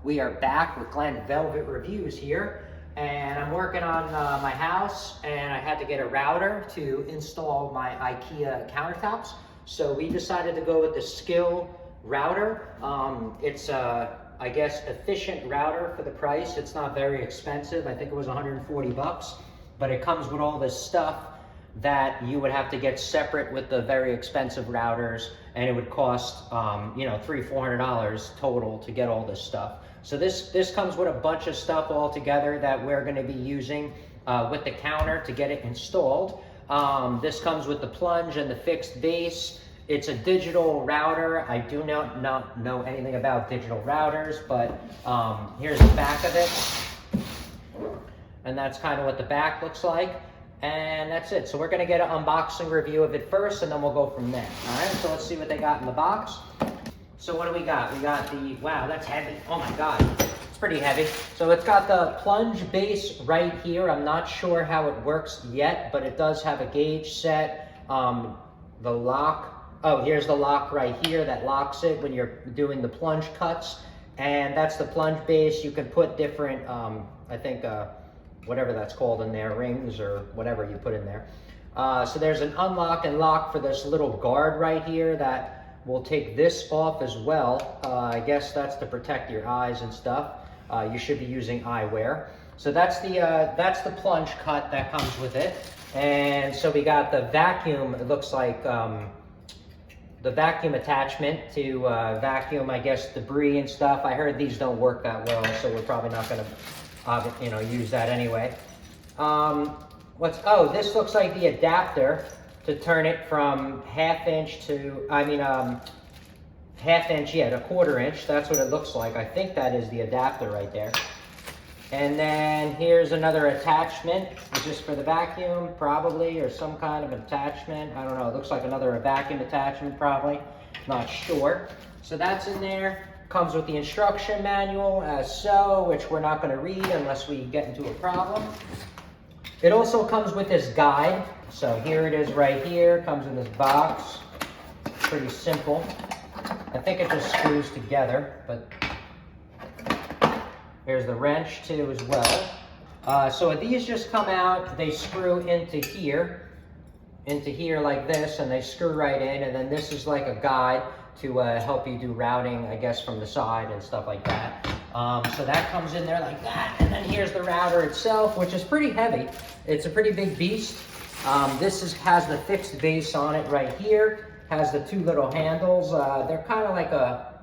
We are back with Glenn Velvet Reviews here, and I'm working on my house, and I had to get a router to install my IKEA countertops. So we decided to go with the SKIL router. It's I guess efficient router for the price. It's not very expensive. I think it was 140 bucks, but it comes with all this stuff that you would have to get separate with the very expensive routers, and it would cost you know, $300-400 total to get all this stuff. So this comes with a bunch of stuff all together that we're going to be using with the counter to get it installed. This comes with the plunge and the fixed base. It's a digital router. I do not know anything about digital routers, but here's the back of it, and that's kind of what the back looks like. And that's it. So we're gonna get an unboxing review of it first, and then we'll go from there. All right, so let's see what they got in the box. So what do we got? We got the, wow, that's heavy. Oh my God, it's pretty heavy. So it's got the plunge base right here. I'm not sure how it works yet, but it does have a gauge set. The lock, oh, here's the lock right here that locks it when you're doing the plunge cuts. And that's the plunge base. You can put different, I think, whatever that's called in there, rings or whatever you put in there. So there's an unlock and lock for this little guard right here that will take this off as well. I guess that's to protect your eyes and stuff. You should be using eyewear. So that's the plunge cut that comes with it. And so we got the vacuum, it looks like the vacuum attachment to vacuum, I guess, debris and stuff. I heard these don't work that well, so we're probably not gonna you know, use that anyway. Oh, this looks like the adapter to turn it from half-inch to, half-inch, yeah, to quarter-inch. That's what it looks like. I think that is the adapter right there. And then here's another attachment, just for the vacuum, probably, or some kind of attachment. I don't know, it looks like another vacuum attachment, probably. Not sure. So that's in there. Comes with the instruction manual as so, which we're not going to read unless we get into a problem. It also comes with this guide. So here it is right here. Comes in this box. Pretty simple. I think it just screws together, but here's the wrench too as well. So these just come out, they screw into here like this, and they screw right in, and then this is like a guide to help you do routing, I guess, from the side and stuff like that. So that comes in there like that. And then here's the router itself, which is pretty heavy. It's a pretty big beast. This has the fixed base on it right here. Has the two little handles. They're kind of like a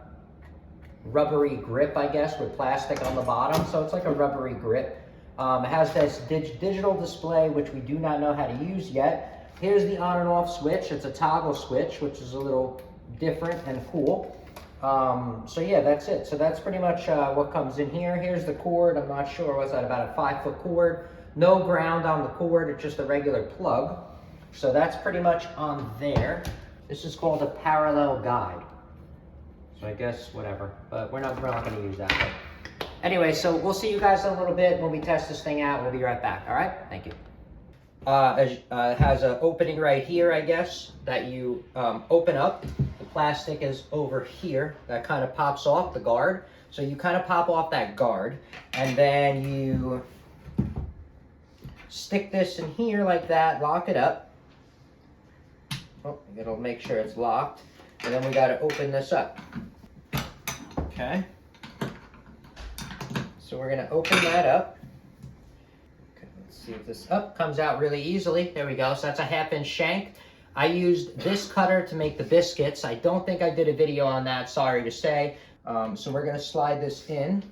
rubbery grip, I guess, with plastic on the bottom. So it's like a rubbery grip. It has this digital display, which we do not know how to use yet. Here's the on and off switch. It's a toggle switch, which is a little different and cool. So yeah, that's it. So that's pretty much what comes in here. Here's the cord. I'm not sure, what's that, about a 5-foot cord. No ground on the cord, it's just a regular plug. So that's pretty much on there. This is called a parallel guide. So I guess whatever, but we're not going to use that. But anyway, so we'll see you guys in a little bit when we test this thing out. We'll be right back. All right, thank you. It has an opening right here, I guess, that you open up. The plastic is over here. That kind of pops off the guard. So you kind of pop off that guard, and then you stick this in here like that, lock it up. Oh, it'll make sure it's locked. And then we got to open this up. Okay. So we're going to open that up. See if this comes out really easily. There we go. So that's a 1/2-inch shank. I used this cutter to make the biscuits. I don't think I did a video on that, sorry to say. So we're going to slide this in.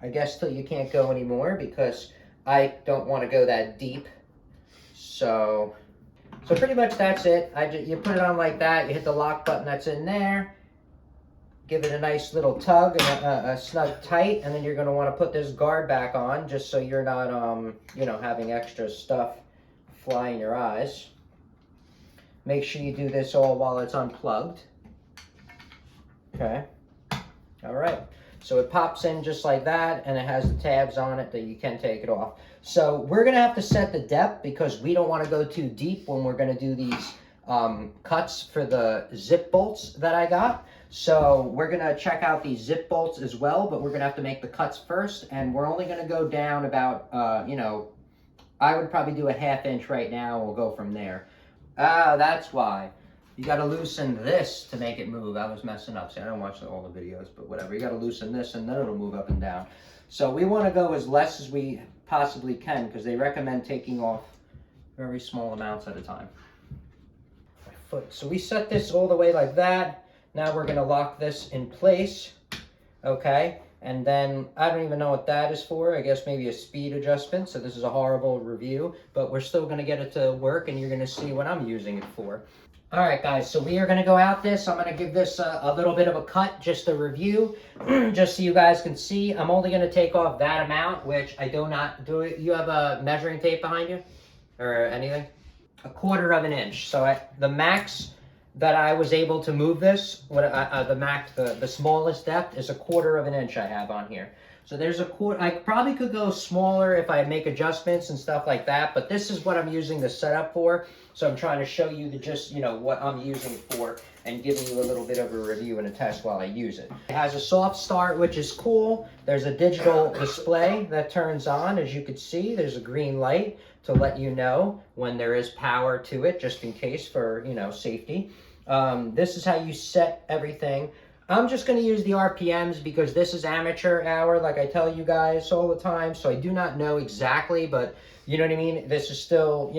I guess till you can't go anymore, because I don't want to go that deep. So pretty much that's it. You put it on like that. You hit the lock button that's in there. Give it a nice little tug and a snug tight, and then you're going to want to put this guard back on, just so you're not, you know, having extra stuff fly in your eyes. Make sure you do this all while it's unplugged. Okay. All right. So it pops in just like that, and it has the tabs on it that you can take it off. So we're going to have to set the depth, because we don't want to go too deep when we're going to do these cuts for the zip bolts that I got. So we're gonna check out these zip bolts as well, but we're gonna have to make the cuts first, and we're only gonna go down about, you know, I would probably do a 1/2 inch right now. We'll go from there. Ah, that's why. You gotta loosen this to make it move. I was messing up. See, I don't watch all the videos, but whatever. You gotta loosen this and then it'll move up and down. So we wanna go as less as we possibly can because they recommend taking off very small amounts at a time. My foot. So we set this all the way like that. Now we're gonna lock this in place, okay? And then I don't even know what that is for. I guess maybe a speed adjustment. So this is a horrible review, but we're still gonna get it to work and you're gonna see what I'm using it for. All right, guys, so we are gonna go out this. I'm gonna give this a little bit of a cut, just a review, just so you guys can see. I'm only gonna take off that amount, which I do not do it. You have a measuring tape behind you or anything? 1/4 of an inch. So the max that I was able to move this, the smallest depth is 1/4 of an inch I have on here. So there's a 1/4. I probably could go smaller if I make adjustments and stuff like that, but this is what I'm using the setup for. So I'm trying to show you what I'm using it for and giving you a little bit of a review and a test while I use it. It has a soft start, which is cool. There's a digital display that turns on. As you can see, there's a green light to let you know when there is power to it, just in case for, safety. This is how you set everything. I'm just going to use the RPMs because this is amateur hour, like I tell you guys all the time. So I do not know exactly, but you know what I mean? This is still,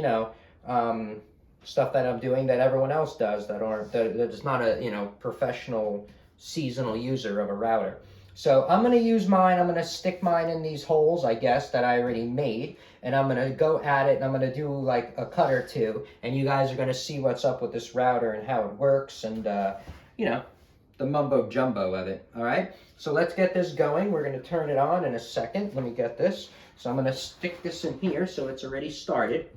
stuff that I'm doing that everyone else does that is not a, professional seasonal user of a router. So I'm going to use mine. I'm going to stick mine in these holes, I guess, that I already made. And I'm going to go at it and I'm going to do like a cut or two. And you guys are going to see what's up with this router and how it works and, the mumbo jumbo of it. All right. So let's get this going. We're going to turn it on in a second. Let me get this. So I'm going to stick this in here so it's already started.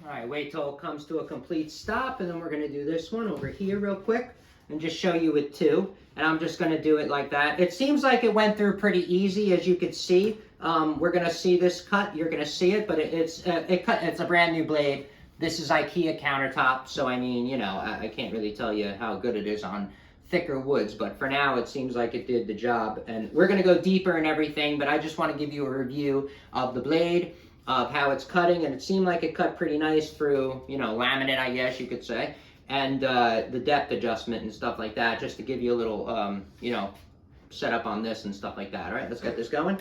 All right, wait till it comes to a complete stop, and then we're going to do this one over here real quick and just show you it too. And I'm just going to do it like that. It seems like it went through pretty easy, as you can see. We're going to see this cut. You're going to see it, but it's a brand new blade. This is IKEA countertop, so I mean, I can't really tell you how good it is on thicker woods, but for now it seems like it did the job. And we're going to go deeper and everything, but I just want to give you a review of the blade, of how it's cutting, and it seemed like it cut pretty nice through, laminate, I guess you could say, and the depth adjustment and stuff like that, just to give you a little, setup on this and stuff like that. All right, let's get this going.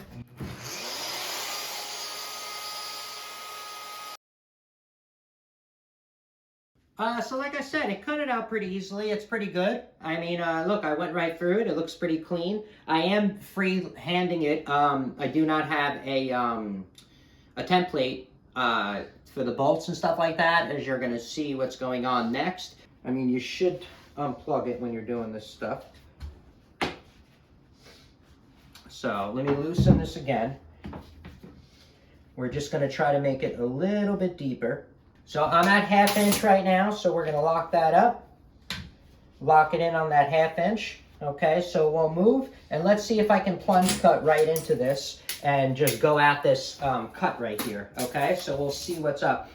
So like I said, it cut it out pretty easily. It's pretty good. I mean, look, I went right through it. It looks pretty clean. I am free-handing it. I do not have a template for the bolts and stuff like that, as you're going to see what's going on next. I mean, you should unplug it when you're doing this stuff. So let me loosen this again. We're just going to try to make it a little bit deeper. So I'm at 1/2 inch right now, so we're going to lock that up. Lock it in on that 1/2 inch. Okay, so we'll move, and let's see if I can plunge cut right into this and just go at this cut right here. Okay, so we'll see what's up.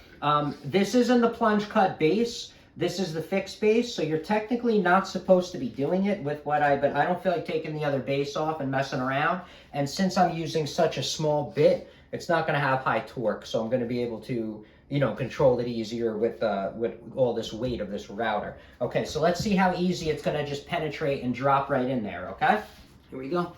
This isn't the plunge cut base. This is the fixed base, so you're technically not supposed to be doing it with but I don't feel like taking the other base off and messing around. And since I'm using such a small bit, it's not going to have high torque, so I'm going to be able to, control it easier with all this weight of this router. Okay, so let's see how easy it's going to just penetrate and drop right in there, okay? Here we go.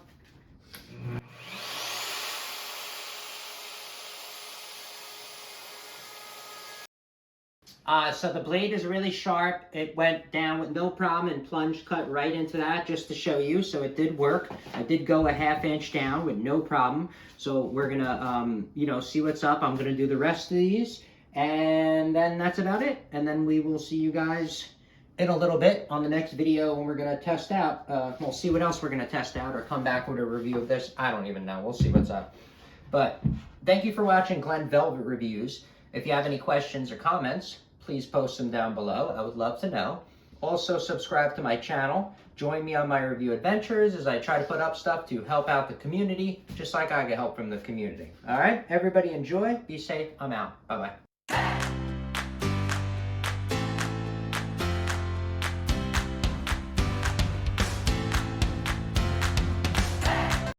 So the blade is really sharp. It went down with no problem and plunge cut right into that, just to show you. So it did work. I did go a 1/2 inch down with no problem. So we're gonna, see what's up. I'm gonna do the rest of these, and then that's about it. And then we will see you guys in a little bit on the next video when we're gonna test out. We'll see what else we're gonna test out or come back with a review of this. I don't even know. We'll see what's up. But thank you for watching Glenn Velvet Reviews. If you have any questions or comments, please post them down below. I would love to know. Also subscribe to my channel. Join me on my review adventures as I try to put up stuff to help out the community, just like I get help from the community. All right, everybody enjoy, be safe, I'm out. Bye-bye.